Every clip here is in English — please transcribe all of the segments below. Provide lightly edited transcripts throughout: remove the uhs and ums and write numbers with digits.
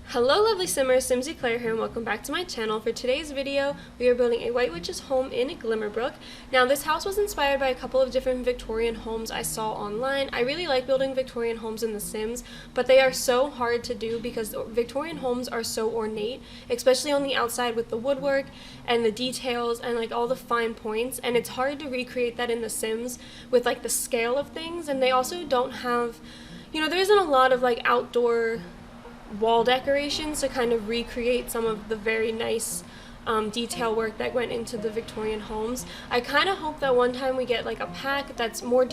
Hello lovely simmers, SimsEclaire here and welcome back to my channel. For today's video, we are building a White Witch's home in Glimmerbrook. Now this house was inspired by a couple of different Victorian homes I saw online. I really like building Victorian homes in The Sims, but they are so hard to do because Victorian homes are so ornate, especially on the outside with the woodwork and the details and like all the fine points, and it's hard to recreate that in The Sims with like the scale of things. And they also don't have, there isn't a lot of like outdoor wall decorations to kind of recreate some of the very nice detail work that went into the Victorian homes. I kind of hope that one time we get like a pack that's more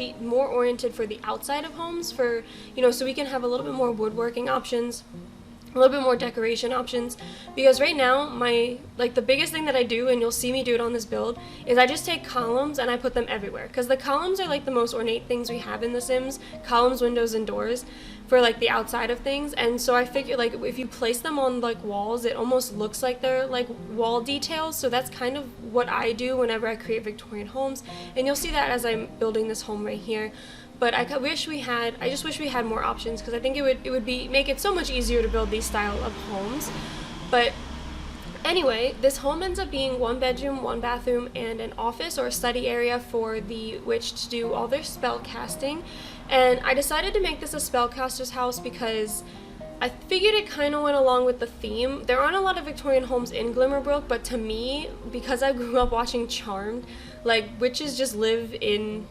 oriented for the outside of homes, for so we can have a little bit more woodworking options, a little bit more decoration options, because right now the biggest thing that I do, and you'll see me do it on this build, is I just take columns and I put them everywhere, because the columns are like the most ornate things we have in The Sims: columns, windows, and doors for like the outside of things. And so I figure like if you place them on like walls, it almost looks like they're like wall details. So that's kind of what I do whenever I create Victorian homes, and you'll see that as I'm building this home right here. But I just wish we had more options, because I think it would make it so much easier to build these style of homes. But anyway, this home ends up being 1 bedroom, 1 bathroom, and an office or a study area for the witch to do all their spell casting. And I decided to make this a spellcaster's house because I figured it kind of went along with the theme. There aren't a lot of Victorian homes in Glimmerbrook, but to me, because I grew up watching Charmed, like witches just live in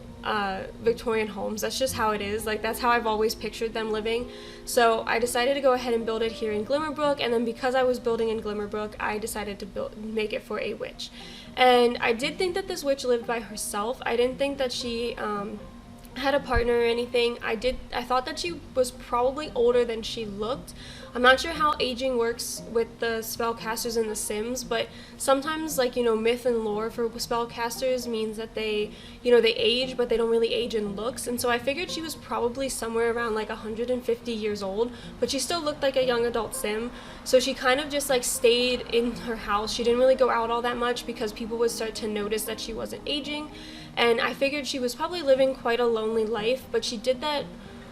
Victorian homes. That's just how it is. Like that's how I've always pictured them living. So I decided to go ahead and build it here in Glimmerbrook, and then because I was building in Glimmerbrook, I decided to make it for a witch. And I did think that this witch lived by herself. I didn't think that she had a partner or anything. I thought that she was probably older than she looked. I'm not sure how aging works with the spellcasters in The Sims, but sometimes like myth and lore for spellcasters means that they they age, but they don't really age in looks. And so I figured she was probably somewhere around like 150 years old, but she still looked like a young adult sim. So she kind of just like stayed in her house. She didn't really go out all that much because people would start to notice that she wasn't aging. And I figured she was probably living quite a lonely life, but she did that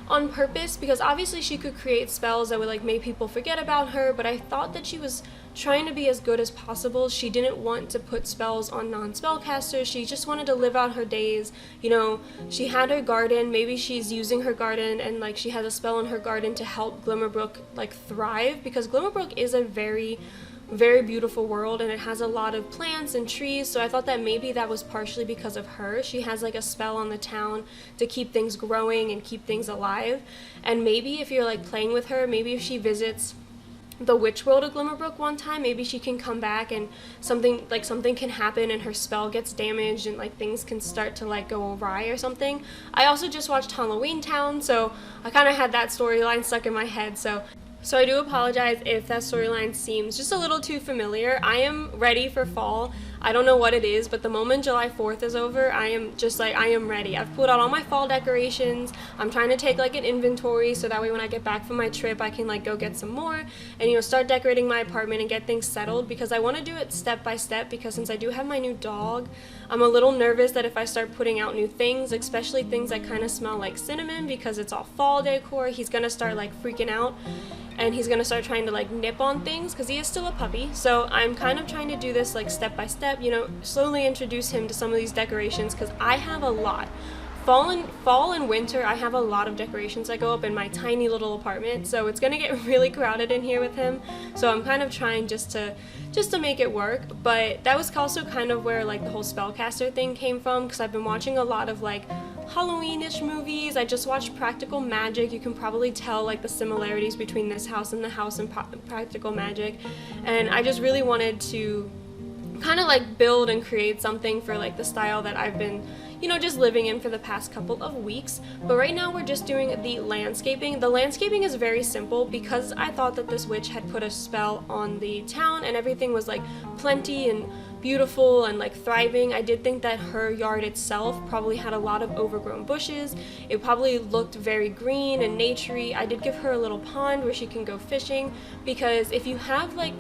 on purpose because obviously she could create spells that would like make people forget about her, but I thought that she was trying to be as good as possible. She didn't want to put spells on non-spellcasters. She just wanted to live out her days. She had her garden. Maybe she's using her garden and like she has a spell in her garden to help Glimmerbrook like thrive, because Glimmerbrook is a very beautiful world and it has a lot of plants and trees. So I thought that maybe that was partially because of her. She has like a spell on the town to keep things growing and keep things alive. And maybe if you're like playing with her, maybe if she visits the witch world of Glimmerbrook one time, maybe she can come back and something can happen and her spell gets damaged and like things can start to like go awry or something. I also just watched Halloween Town, so I kind of had that storyline stuck in my head. So I do apologize if that storyline seems just a little too familiar. I am ready for fall. I don't know what it is, but the moment July 4th is over, I am ready. I've put out all my fall decorations. I'm trying to take like an inventory so that way when I get back from my trip, I can like go get some more and start decorating my apartment and get things settled, because I want to do it step by step, because since I do have my new dog, I'm a little nervous that if I start putting out new things, especially things that kind of smell like cinnamon because it's all fall decor, he's gonna start like freaking out. And he's gonna start trying to like nip on things because he is still a puppy. So I'm kind of trying to do this like step by step, slowly introduce him to some of these decorations, because I have a lot. Fall and winter, I have a lot of decorations that go up in my tiny little apartment, so it's gonna get really crowded in here with him. So I'm kind of trying just to make it work. But that was also kind of where like the whole spellcaster thing came from, because I've been watching a lot of like Halloween-ish movies. I just watched Practical Magic. You can probably tell like the similarities between this house and the house in Practical Magic, and I just really wanted to kind of like build and create something for like the style that I've been just living in for the past couple of weeks. But right now we're just doing the landscaping. The landscaping is very simple because I thought that this witch had put a spell on the town and everything was like plenty and beautiful and like thriving. I did think that her yard itself probably had a lot of overgrown bushes. It probably looked very green and naturey. I did give her a little pond where she can go fishing, because if you have like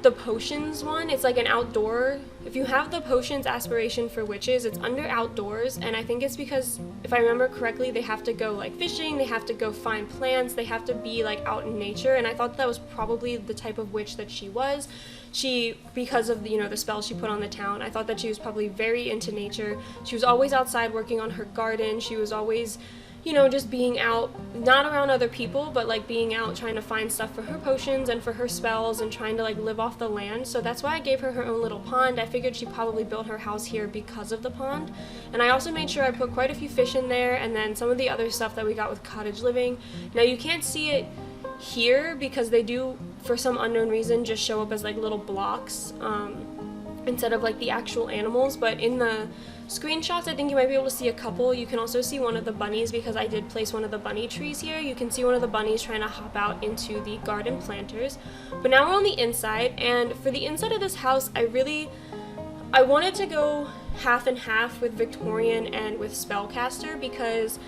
the potions one. It's like an outdoor. If you have the potions aspiration for witches, it's under outdoors, and I think it's because, if I remember correctly, they have to go like fishing, they have to go find plants, they have to be like out in nature, and I thought that was probably the type of witch that she was. She, because of the, you know, the spell she put on the town, I thought that she was probably very into nature. She was always outside working on her garden. She was always, you know, just being out, not around other people, but like being out trying to find stuff for her potions and for her spells and trying to like live off the land. So that's why I gave her her own little pond. I figured she probably built her house here because of the pond. And I also made sure I put quite a few fish in there, and then some of the other stuff that we got with cottage living. Now you can't see it here because they do, for some unknown reason, just show up as like little blocks instead of like the actual animals, but in the screenshots I think you might be able to see a couple. You can also see one of the bunnies because I did place one of the bunny trees here. You can see one of the bunnies trying to hop out into the garden planters. But now we're on the inside, and for the inside of this house I wanted to go half and half with Victorian and with spellcaster, because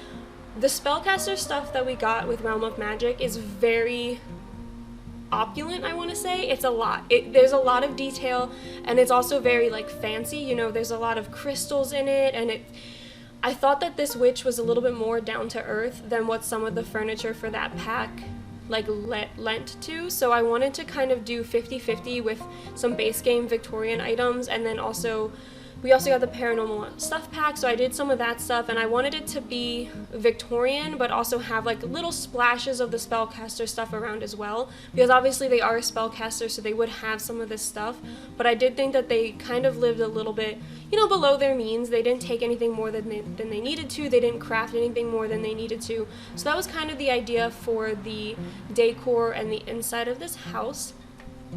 the spellcaster stuff that we got with Realm of Magic is very opulent, I want to say. It's a lot. There's a lot of detail, and it's also very like fancy, you know, there's a lot of crystals in it, and I thought that this witch was a little bit more down to earth than what some of the furniture for that pack like lent to. So I wanted to kind of do 50-50 with some base game Victorian items, and then we also got the paranormal stuff pack, so I did some of that stuff, and I wanted it to be Victorian but also have like little splashes of the spellcaster stuff around as well, because obviously they are a spellcaster, so they would have some of this stuff, but I did think that they kind of lived a little bit, you know, below their means. They didn't take anything more than they needed to. They didn't craft anything more than they needed to. So that was kind of the idea for the decor and the inside of this house.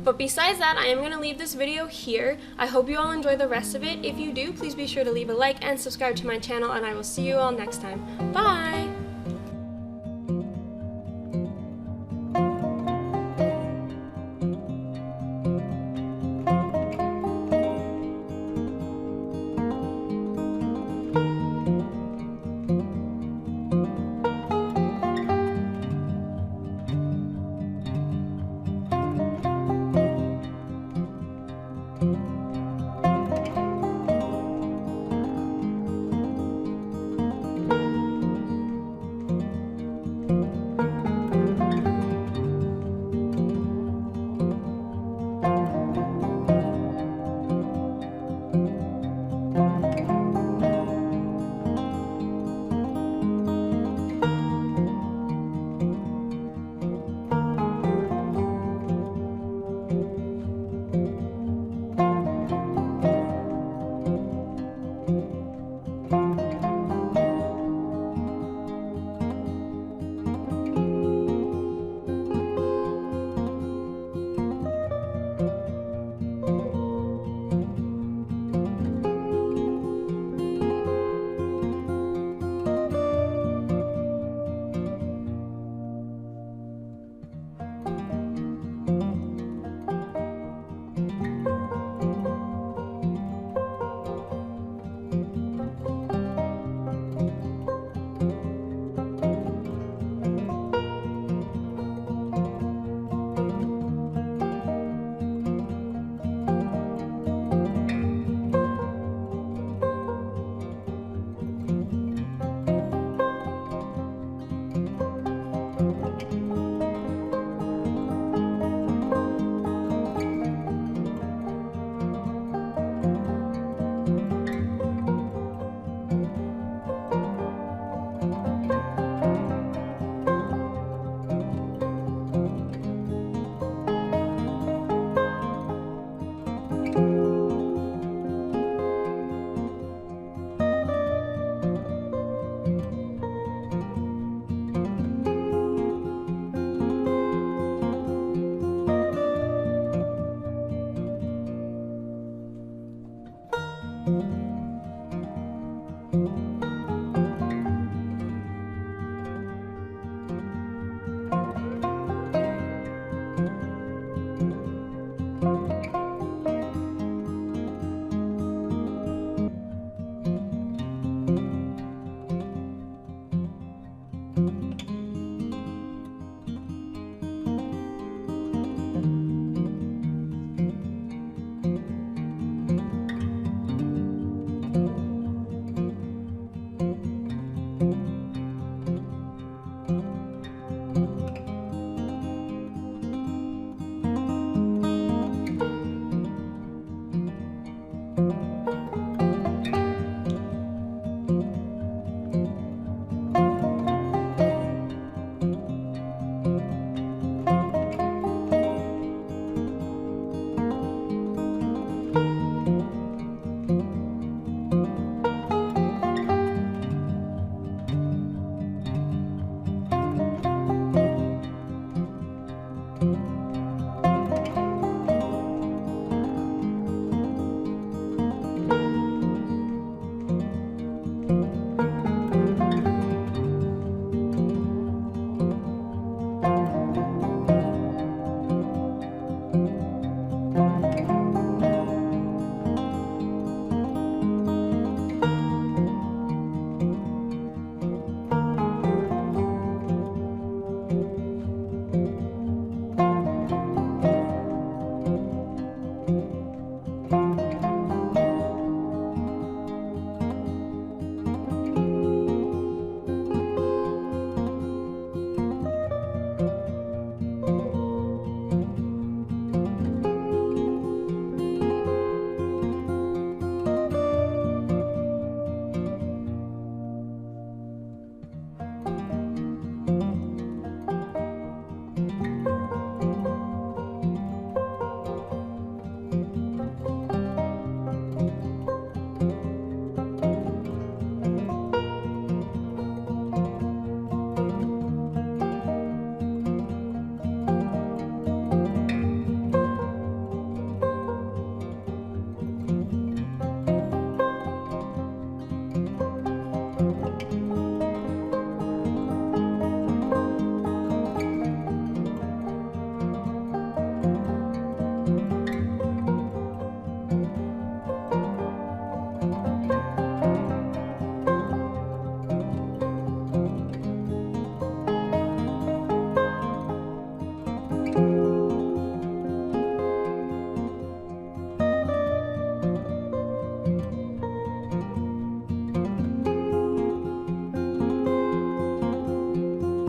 But besides that, I am going to leave this video here. I hope you all enjoy the rest of it. If you do, please be sure to leave a like and subscribe to my channel, and I will see you all next time. Bye!